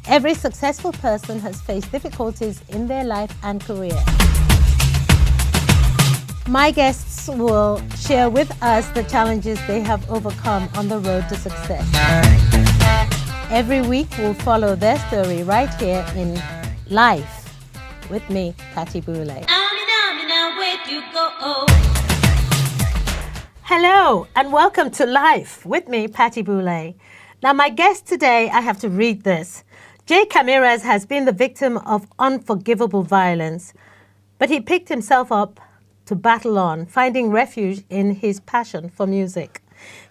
Every successful person has faced difficulties in their life and career. My guests will share with us the challenges they have overcome on the road to success. Every week we'll follow their story right here in Life with me, Patti Boulaye. Hello and welcome to Life with me, Patti Boulaye. Now my guest today, I have to read this. Jay Kamiraz has been the victim of unforgivable violence, but he picked himself up to battle on, finding refuge in his passion for music.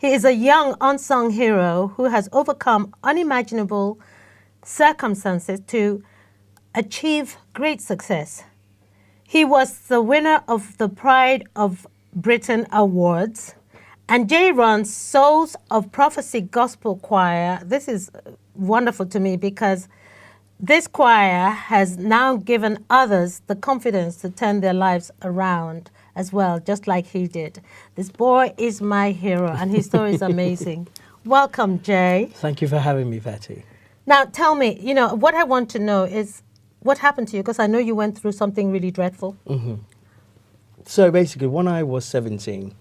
He is a young unsung hero who has overcome unimaginable circumstances to achieve great success. He was the winner of the Pride of Britain Awards, and Jay runs Souls of Prophecy Gospel Choir. This is wonderful to me because this choir has now given others the confidence to turn their lives around as well, just like he did. This boy is my hero, and his story is amazing. Welcome, Jay. Thank you for having me, Patti. Now, tell me, what I want to know is what happened to you, because I know you went through something really dreadful. Mm-hmm. So basically, when I was 17,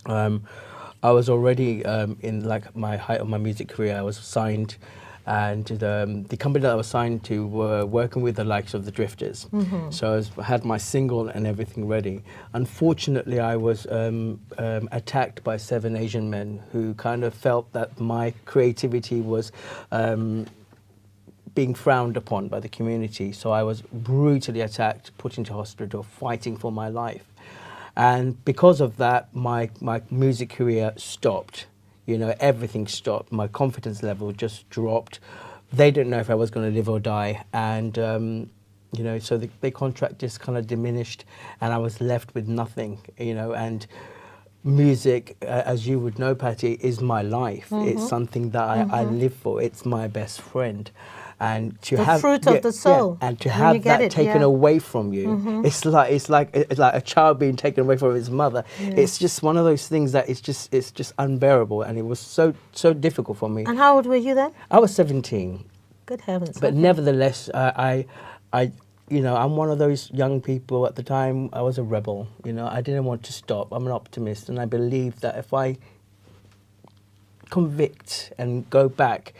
I was already in my height of my music career. I was signed, and the company that I was signed to were working with the likes of the Drifters. Mm-hmm. So I had my single and everything ready. Unfortunately, I was attacked by 7 Asian men who kind of felt that my creativity was being frowned upon by the community. So I was brutally attacked, put into hospital, fighting for my life. And because of that, my music career stopped. Everything stopped. My confidence level just dropped. They didn't know if I was going to live or die. And, so the contract just kind of diminished, and I was left with nothing, and music, as you would know, Patti, is my life. Mm-hmm. It's something that I live for. It's my best friend. And to have fruit of the soul, and to have that taken away from you, mm-hmm. it's like a child being taken away from his mother. Yeah. It's just one of those things that it's just unbearable, and it was so difficult for me. And how old were you then? I was 17. Good heavens! But nevertheless, I'm one of those young people. At the time, I was a rebel. I didn't want to stop. I'm an optimist, and I believe that if I convict and go back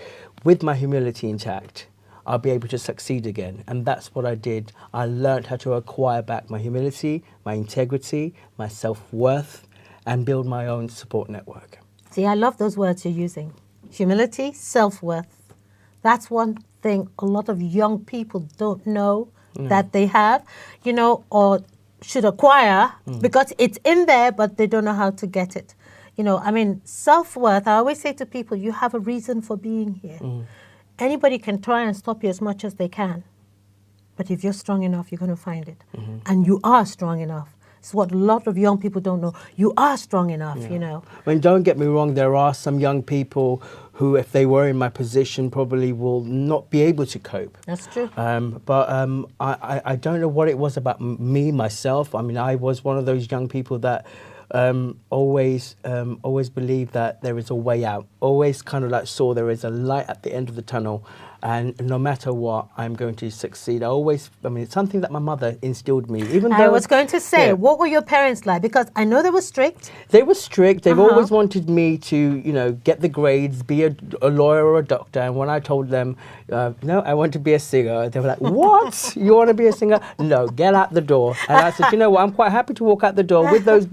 with my humility intact, I'll be able to succeed again. And that's what I did. I learned how to acquire back my humility, my integrity, my self-worth, and build my own support network. See, I love those words you're using. Humility, self-worth. That's one thing a lot of young people don't know that they have, or should acquire because it's in there, but they don't know how to get it. Self-worth, I always say to people, you have a reason for being here. Anybody can try and stop you as much as they can. But if you're strong enough, you're going to find it. Mm-hmm. And you are strong enough. It's what a lot of young people don't know. You are strong enough, I mean, don't get me wrong, there are some young people who, if they were in my position, probably will not be able to cope. That's true. But I don't know what it was about me, myself. I mean, I was one of those young people that always believed that there is a way out. Always kind of saw there is a light at the end of the tunnel, and no matter what, I'm going to succeed. It's something that my mother instilled me. Even though I was going to say, what were your parents like? Because I know they were strict. They were strict. They've always wanted me to, get the grades, be a lawyer or a doctor. And when I told them, no, I want to be a singer, they were like, what? You want to be a singer? No, get out the door. And I said, you know what? I'm quite happy to walk out the door with those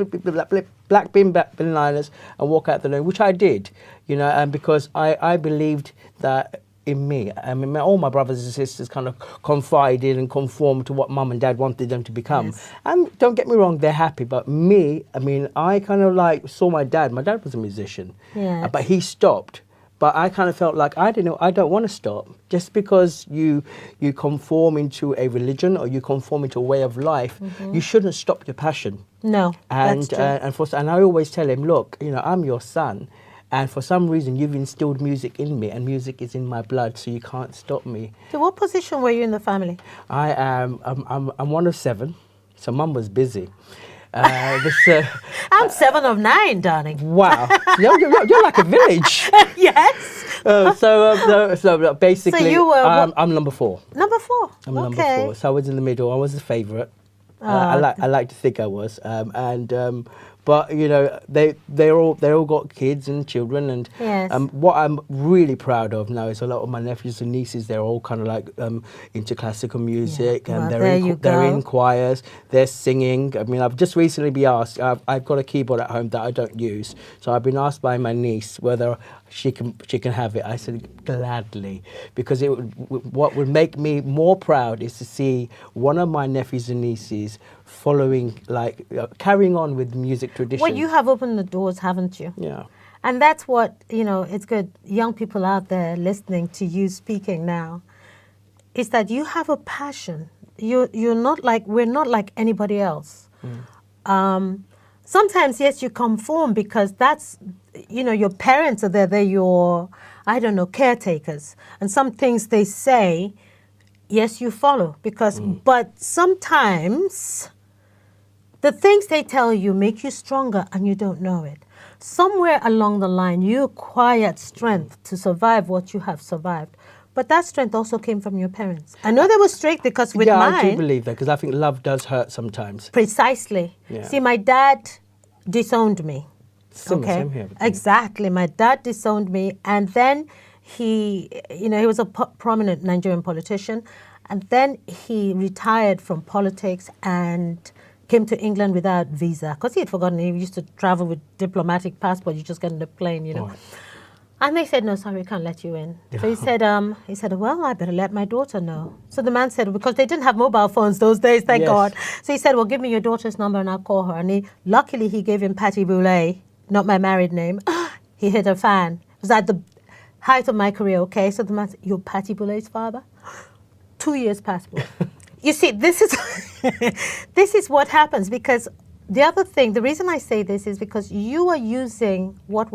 black bin liners and walk out the door, which I did, and because I believed that in me. I mean, all my brothers and sisters kind of confided and conformed to what mum and dad wanted them to become. Yes. And don't get me wrong, they're happy. But me, I kind of saw my dad. My dad was a musician, but he stopped. But I kind of felt like, I don't want to stop. Just because you conform into a religion or you conform into a way of life, you shouldn't stop your passion. No, that's true. And I always tell him, look, I'm your son. And for some reason, you've instilled music in me, and music is in my blood, so you can't stop me. So what position were you in the family? I'm one of 7, so mum was busy. I'm 7 of 9, darling. Wow. You're like a village. Yes. So basically, So you were I'm number 4. number 4. I'm number Okay. 4. So I was in the middle. I was the favourite. I like to think I was, but you know they all got kids and children, and Yes. what I'm really proud of now is a lot of my nephews and nieces. They're all kind of like into classical music, Well, and there you they're go. in choirs. They're singing. I mean, I've just recently been asked. I've got a keyboard at home that I don't use, so I've been asked by my niece whether she can have it. I said gladly, because what would make me more proud is to see one of my nephews and nieces following, like carrying on with music tradition. Well, you have opened the doors, haven't you? Yeah. And that's what, you know, it's good. Young people out there listening to you speaking now, is that you have a passion. We're not like anybody else. Sometimes, yes, you conform because that's, you know, your parents are there. They're your, I don't know, caretakers. And some things they say, yes, you follow. But sometimes the things they tell you make you stronger and you don't know it. Somewhere along the line, you acquired strength to survive what you have survived. But that strength also came from your parents. I know they were strict because with mine... I do believe that, because I think love does hurt sometimes. Precisely. Yeah. See, my dad disowned me. Same here. Exactly. My dad disowned me, and then he was a prominent Nigerian politician, and then he retired from politics and came to England without visa, because he had forgotten he used to travel with diplomatic passport. You just get on the plane, you know. Right. And they said, no, sorry, we can't let you in. So he said, well, I better let my daughter know. So the man said, because they didn't have mobile phones those days, thank God. So he said, well, give me your daughter's number and I'll call her. And luckily he gave him Patti Boulaye, not my married name. He hit a fan. It was at the height of my career, okay? So the man said, you're Patti Boulay's father? 2 years passport. You see, this is what happens, because the other thing, the reason I say this is because you are using what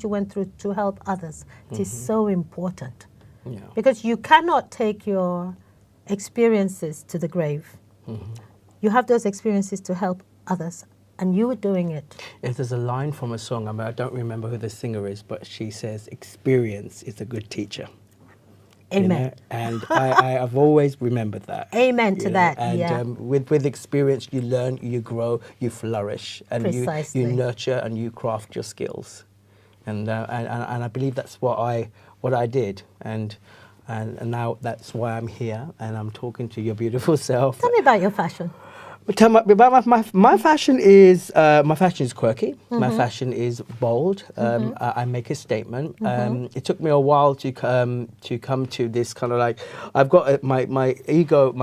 you went through to help others. It is so important. Yeah. Because you cannot take your experiences to the grave. You have those experiences to help others, and you were doing it. Yes, there's a line from a song, I don't remember who the singer is, but she says, experience is a good teacher. Amen. You know? And I've always remembered that. Amen to that. And with experience, you learn, you grow, you flourish, and Precisely. you nurture and you craft your skills. And I believe that's what I did. And now that's why I'm here and I'm talking to your beautiful self. Tell me about your fashion. Tell me about my fashion is quirky. My fashion is bold. I make a statement. It took me a while to come to this kind of like, I've got my ego,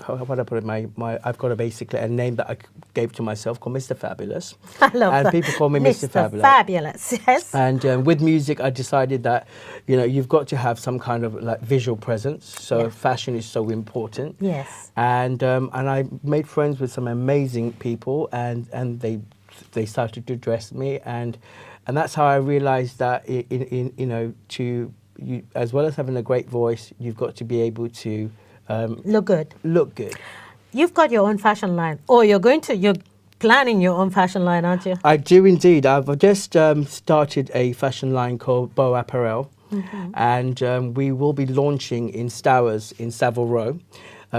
how would I put it? I've got basically a name that I gave to myself called Mr. Fabulous. I love that. And people call me Mr. Fabulous. Fabulous, yes. And with music, I decided that, you know, you've got to have some kind of like visual presence. So fashion is so important. Yes. And I made friends with some amazing people, and they started to dress me, and that's how I realized that as well as having a great voice, you've got to be able to look good. Look good. You've got your own fashion line. Oh, you're planning your own fashion line, aren't you? I do indeed. I've just started a fashion line called Beau Apparel, and we will be launching in Stowers in Savile Row,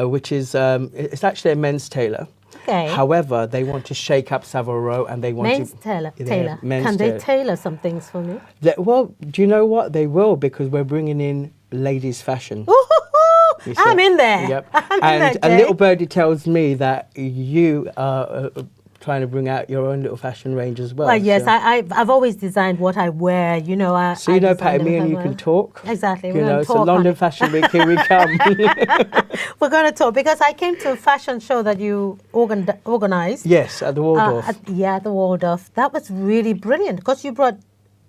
which is it's actually a men's tailor. Okay. However, they want to shake up Savile Row, and they want men's tailor. Can they tailor some things for me? Well, do you know what? They will, because we're bringing in ladies' fashion. I'm in there. Yep. I'm and a little birdie tells me that you are trying to bring out your own little fashion range as well. Well, yes, so. I've always designed what I wear. You know, Patty, me and you can talk. Exactly. You know, so London Fashion Week, here we come. We're going to talk, because I came to a fashion show that you organized. Yes, at the Waldorf. At the Waldorf. That was really brilliant, because you brought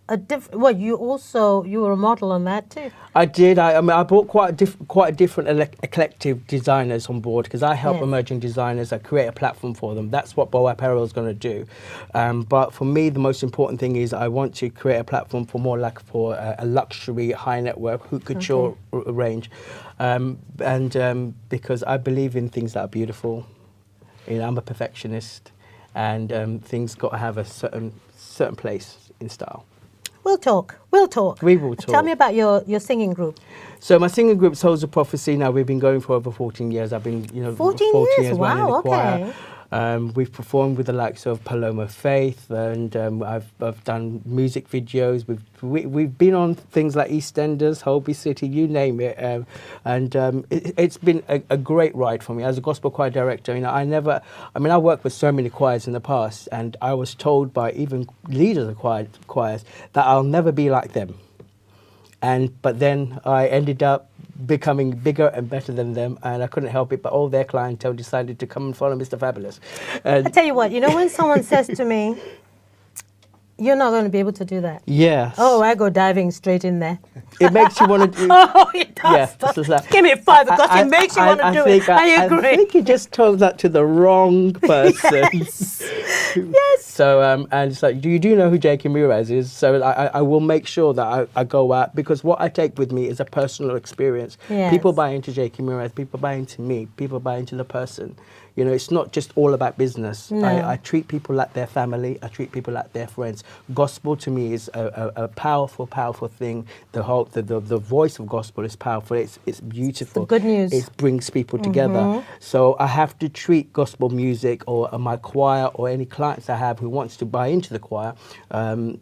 a different. Well, you were a model on that too. I did. I brought quite a different eclectic designers on board, because I help emerging designers. I create a platform for them. That's what Beau Apparel is going to do. But for me, the most important thing is I want to create a platform for a luxury, high net worth, haute couture range, because I believe in things that are beautiful. You know, I'm a perfectionist, and things got to have a certain place in style. We'll talk. We'll talk. We will talk. Tell me about your singing group. So my singing group, Souls of Prophecy, now we've been going for over 14 years. I've been, 14 years? running the Wow, choir. okay. We've performed with the likes of Paloma Faith, and I've done music videos. We've been on things like EastEnders, Holby City, you name it, it's been a great ride for me as a gospel choir director. I worked with so many choirs in the past, and I was told by even leaders of choirs that I'll never be like them. But then I ended up becoming bigger and better than them, and I couldn't help it, but all their clientele decided to come and follow Mr. Fabulous. I tell you what, when someone says to me, you're not going to be able to do that. Yes. Oh, I go diving straight in there. It makes you want to do... Oh, it does. Yeah, this is like, give me 5 because it makes you want to do it. I agree. I think you just told that to the wrong person. Yes. Yes. So, and it's like, do you know who Jay Kamiraz is? So I will make sure that I go out, because what I take with me is a personal experience. Yes. People buy into Jay Kamiraz, people buy into me, people buy into the person. It's not just all about business. No. I treat people like their family. I treat people like their friends. Gospel to me is a powerful, powerful thing. The voice of gospel is powerful. It's beautiful. It's the good news. It brings people together. So I have to treat gospel music or my choir or any clients I have who wants to buy into the choir on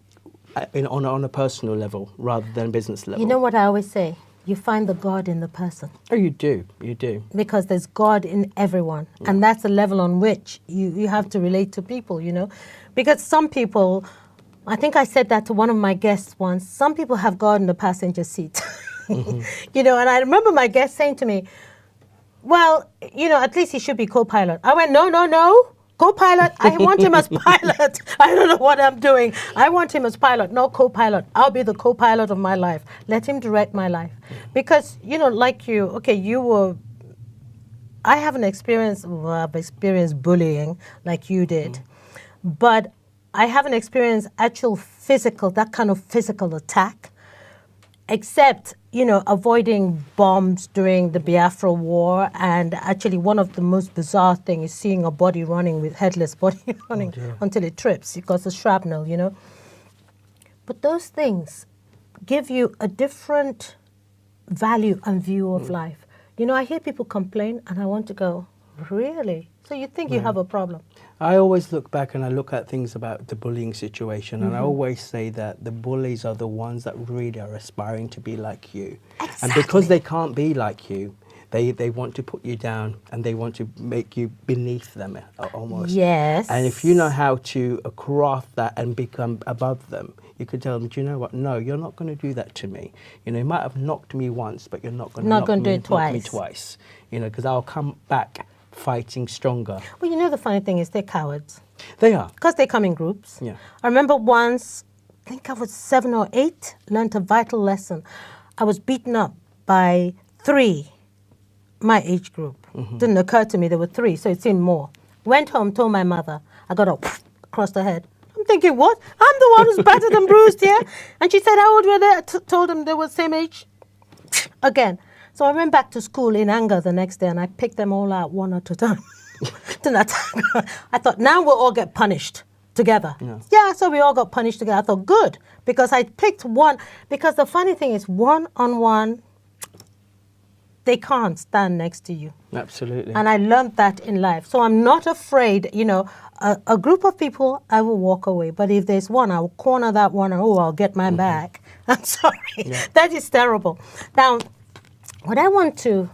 a personal level rather than a business level. You know what I always say? You find the God in the person. Oh, you do. You do. Because there's God in everyone. Yeah. And that's the level on which you have to relate to people, Because some people, I think I said that to one of my guests once, some people have God in the passenger seat. And I remember my guest saying to me, well, at least he should be co-pilot. I went, no. Co-pilot, I want him as pilot. I don't know what I'm doing. I want him as pilot, no co-pilot. I'll be the co-pilot of my life. Let him direct my life. Because, like you, okay, I haven't experienced, I've experienced bullying like you did. But I haven't experienced actual that kind of physical attack. Except, avoiding bombs during the Biafra War. And actually one of the most bizarre things is seeing a body running with headless body running until it trips because of shrapnel, But those things give you a different value and view of life. I hear people complain and I want to go, really? So you think you have a problem? I always look back and I look at things about the bullying situation, and I always say that the bullies are the ones that really are aspiring to be like you. Exactly. And because they can't be like you, they want to put you down and they want to make you beneath them almost. Yes. And if you know how to craft that and become above them, you could tell them, do you know what? No, you're not going to do that to me. You might have knocked me once, but you're not going to knock me twice. Because I'll come back fighting stronger. Well, the funny thing is they're cowards. They are. Because they come in groups. Yeah. I remember once, I think I was 7 or 8, learned a vital lesson. I was beaten up by 3, my age group. Didn't occur to me there were 3, so it seemed more. Went home, told my mother. I got up across the head. I'm thinking, what? I'm the one who's battered and bruised here. And she said, how old were they? Told them they were the same age. Again. So I went back to school in anger the next day and I picked them all out one at a time. I thought, now we'll all get punished together. Yeah, so we all got punished together. I thought, good, because I picked one. Because the funny thing is, one-on-one, they can't stand next to you. Absolutely. And I learned that in life. So I'm not afraid, a group of people, I will walk away. But if there's one, I will corner that one and, I'll get mine back. I'm sorry. Yeah. That is terrible. Now, what I want to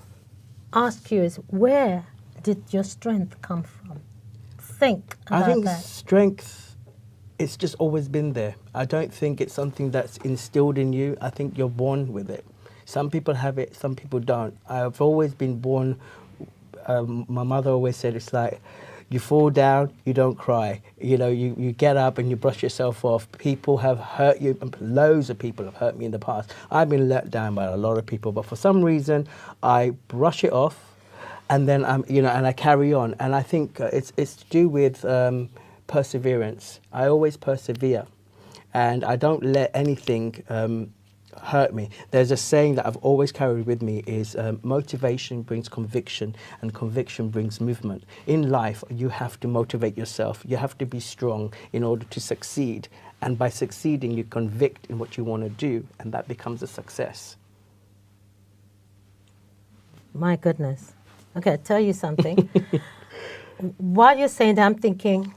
ask you is, where did your strength come from? Think about that. I think strength, it's just always been there. I don't think it's something that's instilled in you. I think you're born with it. Some people have it, some people don't. I've always been born, my mother always said, it's like, you fall down, you don't cry. You get up and you brush yourself off. People have hurt you. Loads of people have hurt me in the past. I've been let down by a lot of people, but for some reason, I brush it off, and then and I carry on. And I think it's to do with perseverance. I always persevere, and I don't let anything hurt me. There's a saying that I've always carried with me is motivation brings conviction and conviction brings movement. In life, you have to motivate yourself. You have to be strong in order to succeed. And by succeeding, you convict in what you want to do, and that becomes a success. My goodness. Okay, I'll tell you something. While you're saying that, I'm thinking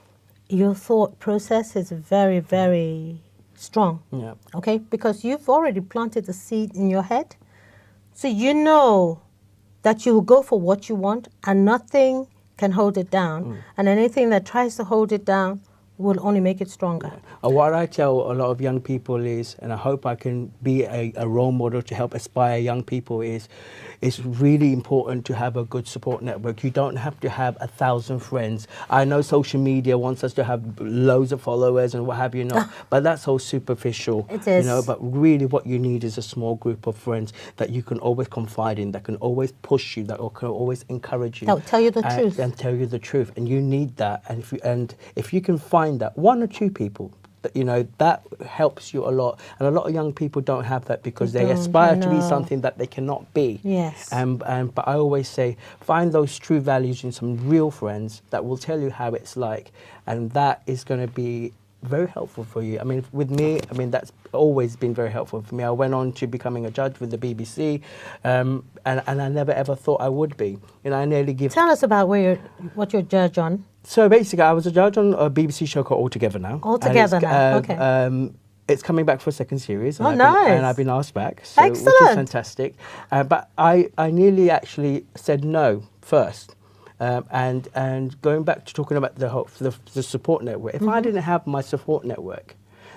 your thought process is very, very strong. Yeah. Okay, because you've already planted the seed in your head. So you know that you will go for what you want and nothing can hold it down. And anything that tries to hold it down will only make it stronger. What I tell a lot of young people is, and I hope I can be a role model to help inspire young people, is it's really important to have a good support network. You don't have to have 1,000 friends. I know social media wants us to have loads of followers and what have you not, but that's all superficial. It is. You know, but really what you need is a small group of friends that you can always confide in, that can always push you, that can always encourage you. They'll tell you the truth. And tell you the truth. And you need that. And if you can find that, 1 or 2 people, you know, that helps you a lot. And a lot of young people don't have that because they aspire to be something that they cannot be. Yes. But I always say, find those true values in some real friends that will tell you how it's like. And that is going to be very helpful for you. I mean, with me, I mean, that's always been very helpful for me. I went on to becoming a judge with the BBC, and I never ever thought I would be. You know, I nearly give... Tell us about what you're judge on. So basically, I was a judge on a BBC show called All Together Now. All Together Now, okay. It's coming back for a second series. Oh, nice. And I've been asked back, so, which is Excellent. fantastic. But I nearly actually said no first. And going back to talking about the support network, if I didn't have my support network,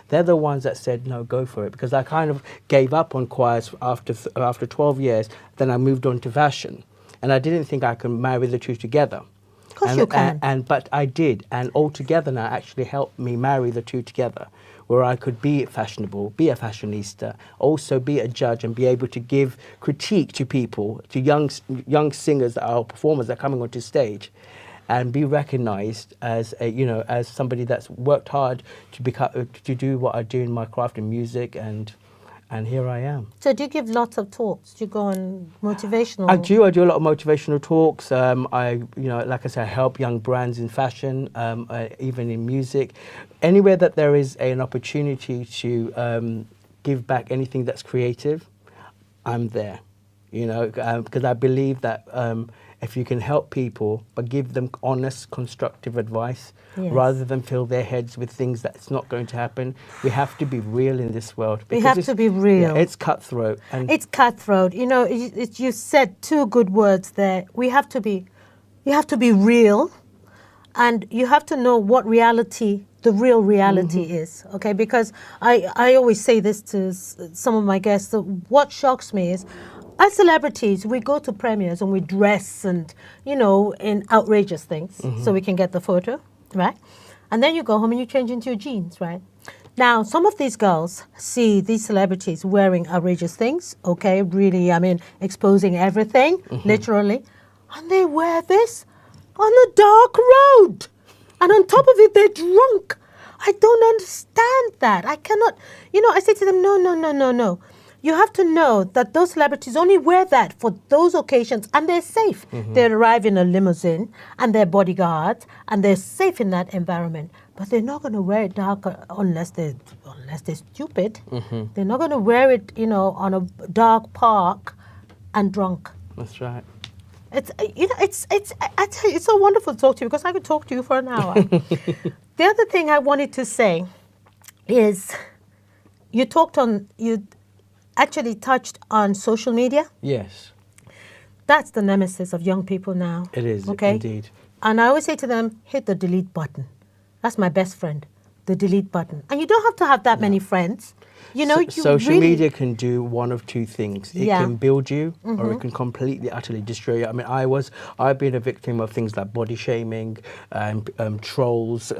they're the ones that said, no, go for it. Because I kind of gave up on choirs after 12 years. Then I moved on to fashion. And I didn't think I could marry the two together. Of course you can. But I did. And All Together Now actually helped me marry the two together, where I could be fashionable, be a fashionista, also be a judge and be able to give critique to people, to young singers that are performers that are coming onto stage, and be recognised as as somebody that's worked hard to do what I do in my craft in music, and here I am. So do you give lots of talks? Do you go on motivational? I do a lot of motivational talks. Like I said, I help young brands in fashion, even in music. Anywhere that there is an opportunity to give back anything that's creative, I'm there. You know, because I believe that if you can help people but give them honest, constructive advice, rather than fill their heads with things that's not going to happen, we have to be real in this world. We have to be real. Yeah, it's cutthroat. It's cutthroat. You know, you said 2 good words there. You have to be real, and you have to know what reality, the real reality is, okay? Because I always say this to some of my guests, that what shocks me is, as celebrities, we go to premieres and we dress and, in outrageous things so we can get the photo, right? And then you go home and you change into your jeans, right? Now, some of these girls see these celebrities wearing outrageous things, okay, really, exposing everything, literally, and they wear this on a dark road. And on top of it, they're drunk. I don't understand that. I cannot, I say to them, no. You have to know that those celebrities only wear that for those occasions, and they're safe. They arrive in a limousine, and they're bodyguards, and they're safe in that environment. But they're not going to wear it dark unless they're stupid. They're not going to wear it, on a dark park and drunk. That's right. I tell you, it's so wonderful to talk to you, because I could talk to you for an hour. The other thing I wanted to say is, you actually touched on social media. Yes. That's the nemesis of young people now. It is, okay? Indeed. And I always say to them, hit the delete button. That's my best friend, the delete button. And you don't have to have that many friends. Social media can do one of 2 things. It can build you, or it can completely, utterly destroy you. I mean, I've been a victim of things like body shaming, trolls,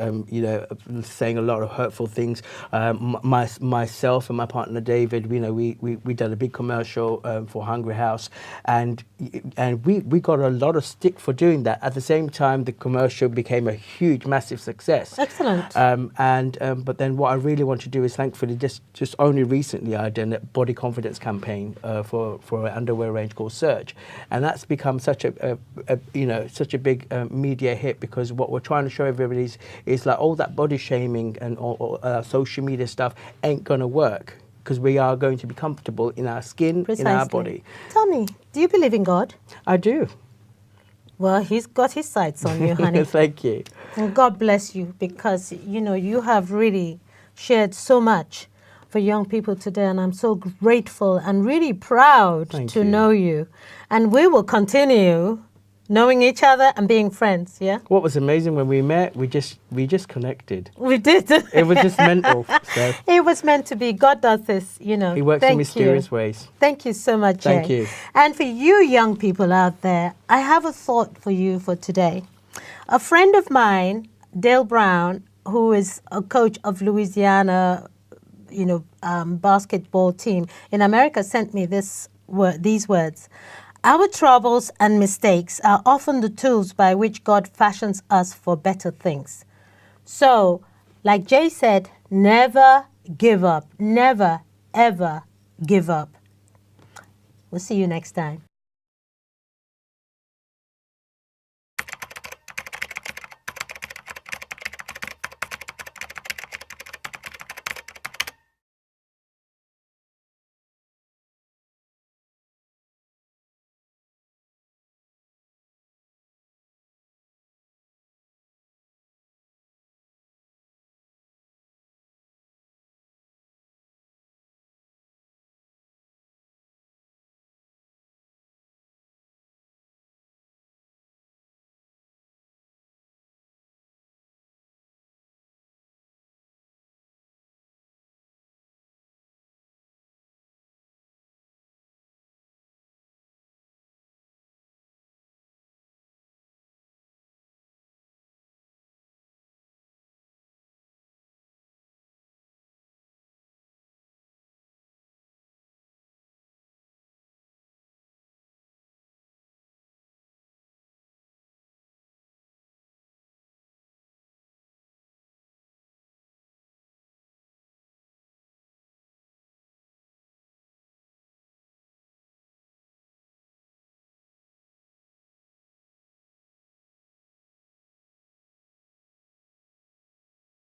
saying a lot of hurtful things. Myself and my partner David, we did a big commercial for Hungry House, and we got a lot of stick for doing that. At the same time, the commercial became a huge, massive success. Excellent. But then what I really want to do is, thankfully, just just only recently I done a body confidence campaign for an underwear range called Surge, and that's become such a such a big media hit, because what we're trying to show everybody is like all that body shaming and all social media stuff ain't gonna work, because we are going to be comfortable in our skin, in our body. Tell me, do you believe in God? I do. Well, he's got his sights on you, honey. Thank you. And God bless you, because, you have really shared so much for young people today, and I'm so grateful and really proud to know you. And we will continue knowing each other and being friends, yeah? What was amazing when we met, we just connected. We did. It was just mental. So. It was meant to be. God does this, He works in mysterious ways. Thank you so much, Jay. Thank you. And for you young people out there, I have a thought for you for today. A friend of mine, Dale Brown, who is a coach of Louisiana, basketball team in America, sent me these words. Our troubles and mistakes are often the tools by which God fashions us for better things. So, like Jay said, never give up. Never, ever give up. We'll see you next time.